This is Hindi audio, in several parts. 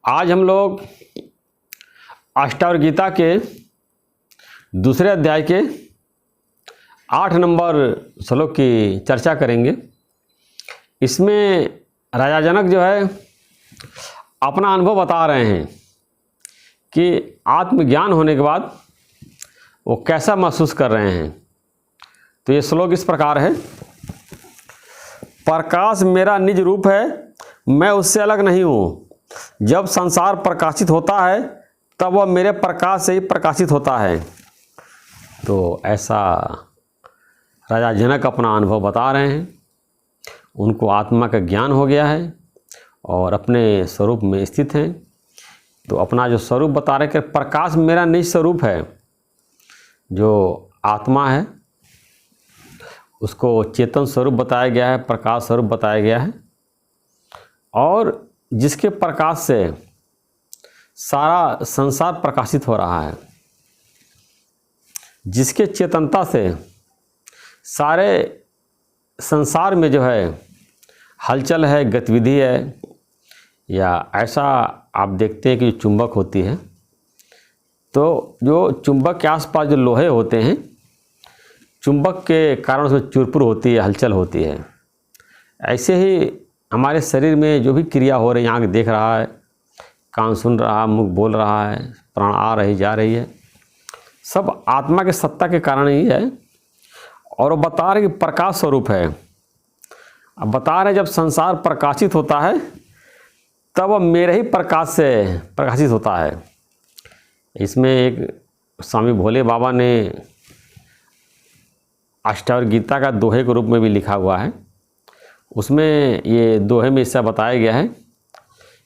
आज हम लोग अष्टावक्र गीता के दूसरे अध्याय के 8 नंबर श्लोक की चर्चा करेंगे। इसमें राजा जनक जो है अपना अनुभव बता रहे हैं कि आत्मज्ञान होने के बाद वो कैसा महसूस कर रहे हैं। तो ये श्लोक इस प्रकार है। प्रकाश मेरा निज रूप है, मैं उससे अलग नहीं हूँ। जब संसार प्रकाशित होता है तब वह मेरे प्रकाश से ही प्रकाशित होता है। तो ऐसा राजा जनक अपना अनुभव बता रहे हैं। उनको आत्मा का ज्ञान हो गया है और अपने स्वरूप में स्थित हैं। तो अपना जो स्वरूप बता रहे कि प्रकाश मेरा निज स्वरूप है। जो आत्मा है उसको चेतन स्वरूप बताया गया है, प्रकाश स्वरूप बताया गया है। और जिसके प्रकाश से सारा संसार प्रकाशित हो रहा है, जिसके चेतनता से सारे संसार में जो है हलचल है, गतिविधि है। या ऐसा आप देखते हैं कि जो चुंबक होती है, तो जो चुंबक के आसपास जो लोहे होते हैं, चुंबक के कारण उसमें चुरपुर होती है, हलचल होती है। ऐसे ही हमारे शरीर में जो भी क्रिया हो रही है, आँख देख रहा है, कान सुन रहा है, मुख बोल रहा है, प्राण आ रही जा रही है, सब आत्मा के सत्ता के कारण ही है। और वो बता रहे कि प्रकाश स्वरूप है। अब बता रहे जब संसार प्रकाशित होता है तब वह मेरे ही प्रकाश से प्रकाशित होता है। इसमें एक स्वामी भोले बाबा ने अष्टावक्र गीता का दोहे के रूप में भी लिखा हुआ है। उसमें ये दोहे में ऐसा बताया गया है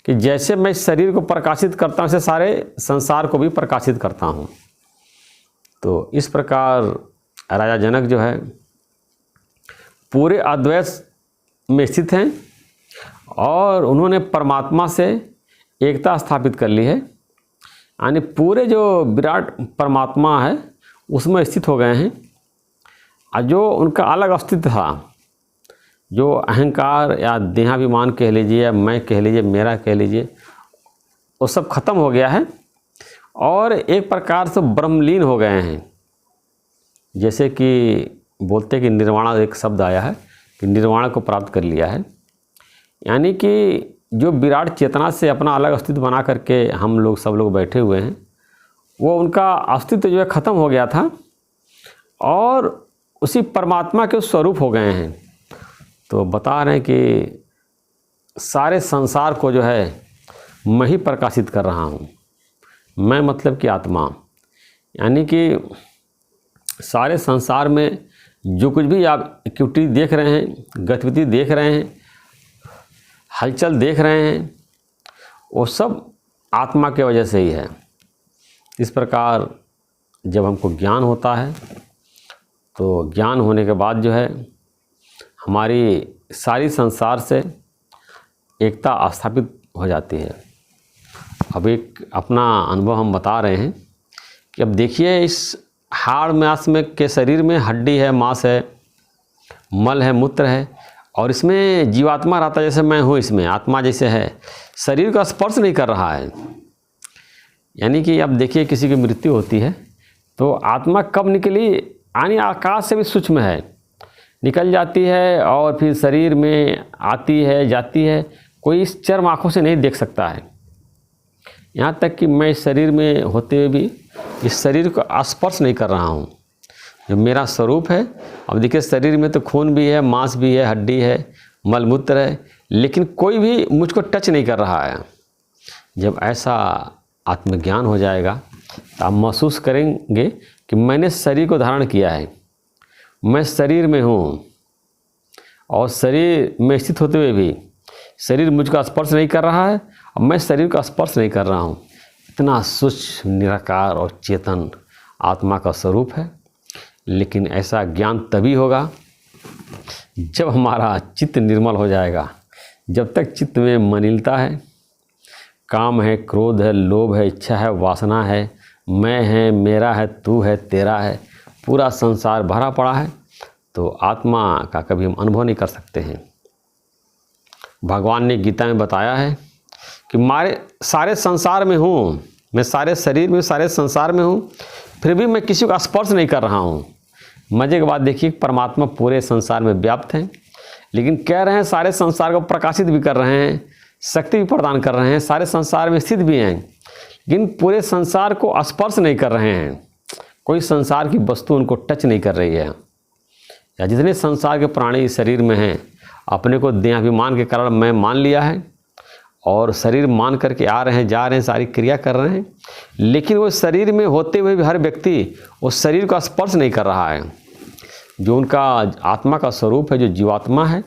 कि जैसे मैं शरीर को प्रकाशित करता हूँ, वैसे सारे संसार को भी प्रकाशित करता हूँ। तो इस प्रकार राजा जनक जो है पूरे अद्वैत में स्थित हैं और उन्होंने परमात्मा से एकता स्थापित कर ली है। यानी पूरे जो विराट परमात्मा है उसमें स्थित हो गए हैं। और जो उनका अलग अस्तित्व था, जो अहंकार या देहाभिमान कह लीजिए या मैं कह लीजिए, मेरा कह लीजिए, वो सब खत्म हो गया है और एक प्रकार से ब्रह्मलीन हो गए हैं। जैसे कि बोलते कि निर्वाणा एक शब्द आया है कि निर्वाण को प्राप्त कर लिया है। यानी कि जो विराट चेतना से अपना अलग अस्तित्व बना करके हम लोग सब लोग बैठे हुए हैं, वो उनका अस्तित्व जो है ख़त्म हो गया था और उसी परमात्मा के स्वरूप हो गए हैं। तो बता रहे हैं कि सारे संसार को जो है मैं ही प्रकाशित कर रहा हूँ। मैं मतलब कि आत्मा। यानी कि सारे संसार में जो कुछ भी आप एक्टिविटी देख रहे हैं, गतिविधि देख रहे हैं, हलचल देख रहे हैं, वो सब आत्मा के वजह से ही है। इस प्रकार जब हमको ज्ञान होता है तो ज्ञान होने के बाद जो है हमारी सारी संसार से एकता स्थापित हो जाती है। अब एक अपना अनुभव हम बता रहे हैं कि अब देखिए इस हाड़ मांस में के शरीर में हड्डी है, मांस है, मल है, मूत्र है और इसमें जीवात्मा रहता है। जैसे मैं हूँ, इसमें आत्मा जैसे है, शरीर का स्पर्श नहीं कर रहा है। यानी कि अब देखिए किसी की मृत्यु होती है तो आत्मा कब निकली, यानी आकाश से भी सूक्ष्म है, निकल जाती है और फिर शरीर में आती है, जाती है। कोई इस चर्म आँखों से नहीं देख सकता है। यहाँ तक कि मैं इस शरीर में होते हुए भी इस शरीर को स्पर्श नहीं कर रहा हूँ। जो मेरा स्वरूप है, अब देखिए शरीर में तो खून भी है, मांस भी है, हड्डी है, मलमूत्र है, लेकिन कोई भी मुझको टच नहीं कर रहा है। जब ऐसा आत्मज्ञान हो जाएगा तो आप महसूस करेंगे कि मैंने शरीर को धारण किया है, मैं शरीर में हूँ और शरीर में स्थित होते हुए भी शरीर मुझको स्पर्श नहीं कर रहा है और मैं शरीर का स्पर्श नहीं कर रहा हूँ। इतना सूक्ष्म, निराकार और चेतन आत्मा का स्वरूप है। लेकिन ऐसा ज्ञान तभी होगा जब हमारा चित्त निर्मल हो जाएगा। जब तक चित्त में मलिनता है, काम है, क्रोध है, लोभ है, इच्छा है, वासना है, मैं है, मेरा है, तू है, तेरा है, पूरा संसार भरा पड़ा है, तो आत्मा का कभी हम अनुभव नहीं कर सकते हैं। भगवान ने गीता में बताया है कि मारे सारे संसार में हूँ, मैं सारे शरीर में सारे संसार में हूँ, फिर भी मैं किसी को स्पर्श नहीं कर रहा हूँ। मजे की बात देखिए, परमात्मा पूरे संसार में व्याप्त हैं, लेकिन कह रहे हैं सारे संसार को प्रकाशित भी कर रहे हैं, शक्ति भी प्रदान कर रहे हैं, सारे संसार में स्थित भी हैं, लेकिन पूरे संसार को स्पर्श नहीं कर रहे हैं। कोई संसार की वस्तु उनको टच नहीं कर रही है। या जितने संसार के प्राणी शरीर में हैं, अपने को देहाभिमान के कारण मैं मान लिया है और शरीर मान करके आ रहे हैं, जा रहे हैं, सारी क्रिया कर रहे हैं, लेकिन वो शरीर में होते हुए भी हर व्यक्ति उस शरीर का स्पर्श नहीं कर रहा है। जो उनका आत्मा का स्वरूप है, जो जीवात्मा है,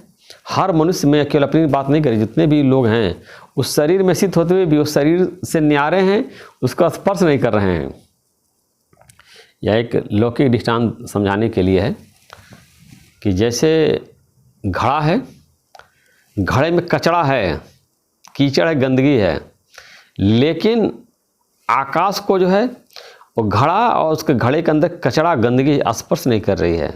हर मनुष्य में, केवल अपनी बात नहीं करी, जितने भी लोग हैं उस शरीर में स्थित होते हुए भी उस शरीर से न्यारे हैं, उसका स्पर्श नहीं कर रहे हैं। यह एक लौकिक दृष्टांत समझाने के लिए है कि जैसे घड़ा है, घड़े में कचरा है, कीचड़ है, गंदगी है, लेकिन आकाश को जो है वो घड़ा और उसके घड़े के अंदर कचरा गंदगी स्पर्श नहीं कर रही है।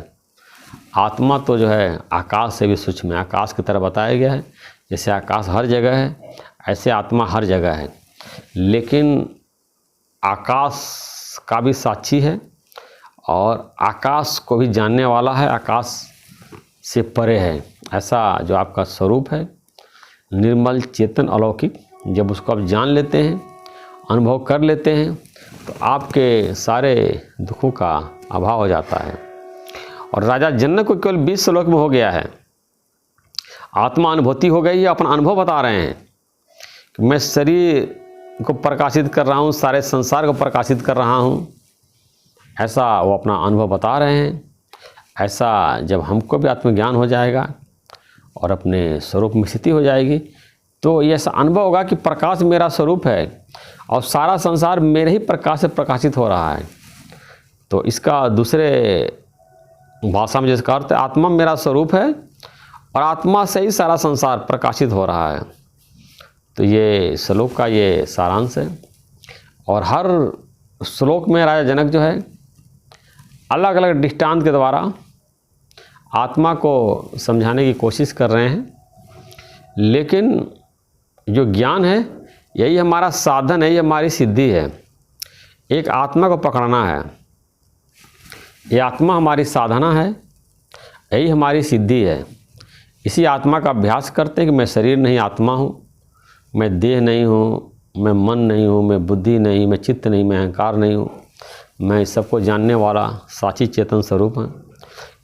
आत्मा तो जो है आकाश से भी सूक्ष्म है, आकाश की तरह बताया गया है। जैसे आकाश हर जगह है, ऐसे आत्मा हर जगह है, लेकिन आकाश का भी साक्षी है और आकाश को भी जानने वाला है, आकाश से परे है। ऐसा जो आपका स्वरूप है, निर्मल चेतन अलौकिक, जब उसको आप जान लेते हैं, अनुभव कर लेते हैं, तो आपके सारे दुखों का अभाव हो जाता है। और राजा जनक को केवल 20 श्लोक में हो गया है, आत्मा अनुभूति हो गई है। अपना अनुभव बता रहे हैं कि मैं शरीर को प्रकाशित कर रहा हूँ, सारे संसार को प्रकाशित कर रहा हूँ, ऐसा वो अपना अनुभव बता रहे हैं। ऐसा जब हमको भी आत्मज्ञान हो जाएगा और अपने स्वरूप में स्थिति हो जाएगी, तो ये ऐसा अनुभव होगा कि प्रकाश मेरा स्वरूप है और सारा संसार मेरे ही प्रकाश से प्रकाशित हो रहा है। तो इसका दूसरे भाषा में जिसका अर्थ है, आत्मा मेरा स्वरूप है और आत्मा से ही सारा संसार प्रकाशित हो रहा है। तो ये श्लोक का ये सारांश है। और हर श्लोक में राजा जनक जो है अलग अलग दृष्टांत के द्वारा आत्मा को समझाने की कोशिश कर रहे हैं। लेकिन जो ज्ञान है, यही हमारा साधन है, ये हमारी सिद्धि है। एक आत्मा को पकड़ना है, ये आत्मा हमारी साधना है, यही हमारी सिद्धि है। इसी आत्मा का अभ्यास करते हैं कि मैं शरीर नहीं, आत्मा हूँ, मैं देह नहीं हूँ, मैं मन नहीं हूँ, मैं बुद्धि नहीं, मैं चित्त नहीं, मैं अहंकार नहीं हूँ, मैं सबको जानने वाला साक्षी चेतन स्वरूप है।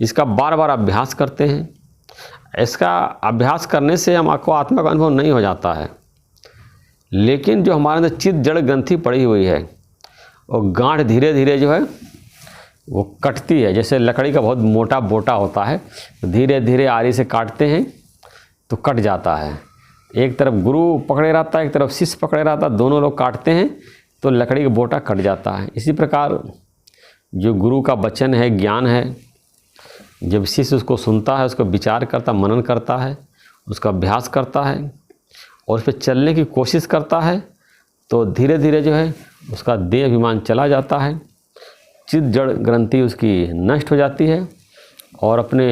इसका बार बार अभ्यास करते हैं। इसका अभ्यास करने से हमको आत्मा का अनुभव नहीं हो जाता है, लेकिन जो हमारे अंदर चित्त जड़ ग्रंथि पड़ी हुई है, वो गांठ धीरे धीरे जो है वो कटती है। जैसे लकड़ी का बहुत मोटा बोटा होता है, धीरे धीरे आरी से काटते हैं तो कट जाता है। एक तरफ गुरु पकड़े रहता है, एक तरफ शिष्य पकड़े रहता है, दोनों लोग काटते हैं तो लकड़ी का बोटा कट जाता है। इसी प्रकार जो गुरु का वचन है, ज्ञान है, जब शिष्य उसको सुनता है, उसको विचार करता, मनन करता है, उसका अभ्यास करता है और उस पर चलने की कोशिश करता है, तो धीरे धीरे जो है उसका देह अभिमान चला जाता है, चित्त जड़ ग्रंथि उसकी नष्ट हो जाती है और अपने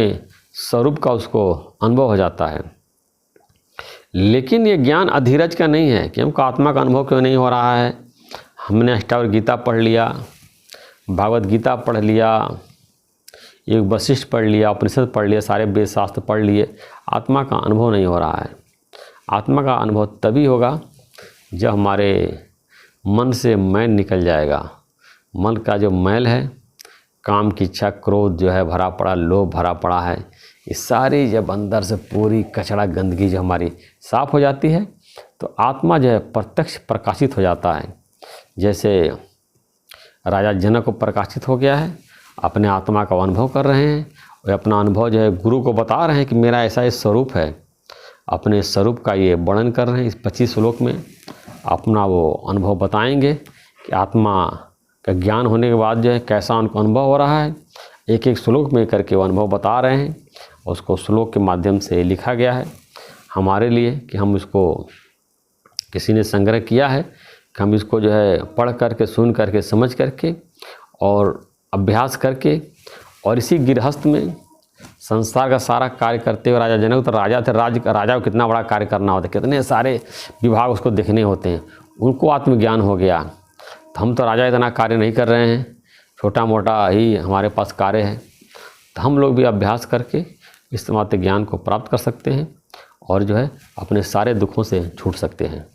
स्वरूप का उसको अनुभव हो जाता है। लेकिन ये ज्ञान अधीरज का नहीं है कि हमको आत्मा का अनुभव क्यों नहीं हो रहा है। हमने अष्टावक्र गीता पढ़ लिया, भागवत गीता पढ़ लिया, एक वशिष्ठ पढ़ लिया, उपनिषद पढ़ लिया, सारे वेद शास्त्र पढ़ लिए, आत्मा का अनुभव नहीं हो रहा है। आत्मा का अनुभव तभी होगा जब हमारे मन से मैल निकल जाएगा। मन का जो मैल है, काम की इच्छा, क्रोध जो है भरा पड़ा, लोभ भरा पड़ा है, ये सारी जब अंदर से पूरी कचरा गंदगी जो हमारी साफ़ हो जाती है, तो आत्मा जो है प्रत्यक्ष प्रकाशित हो जाता है। जैसे राजा जनक को प्रकाशित हो गया है, अपने आत्मा का अनुभव कर रहे हैं और अपना अनुभव जो है गुरु को बता रहे हैं कि मेरा ऐसा ये स्वरूप है। अपने स्वरूप का ये वर्णन कर रहे हैं। इस 25 श्लोक में अपना वो अनुभव बताएंगे कि आत्मा का ज्ञान होने के बाद जो है कैसा उनको अनुभव हो रहा है। एक एक श्लोक में करके वो अनुभव बता रहे हैं। उसको श्लोक के माध्यम से लिखा गया है हमारे लिए कि हम इसको, किसी ने संग्रह किया है कि हम इसको जो है पढ़ करके, सुन करके, समझ करके और अभ्यास करके और इसी गृहस्थ में संसार का सारा कार्य करते हुए राजा जनक तो राजा थे, राजा को कितना बड़ा कार्य करना होता है, कितने सारे विभाग उसको देखने होते हैं, उनको आत्मज्ञान हो गया। तो हम तो राजा इतना कार्य नहीं कर रहे हैं, छोटा मोटा ही हमारे पास कार्य है। तो हम लोग भी अभ्यास करके इस मात्र ज्ञान को प्राप्त कर सकते हैं और जो है अपने सारे दुखों से छूट सकते हैं।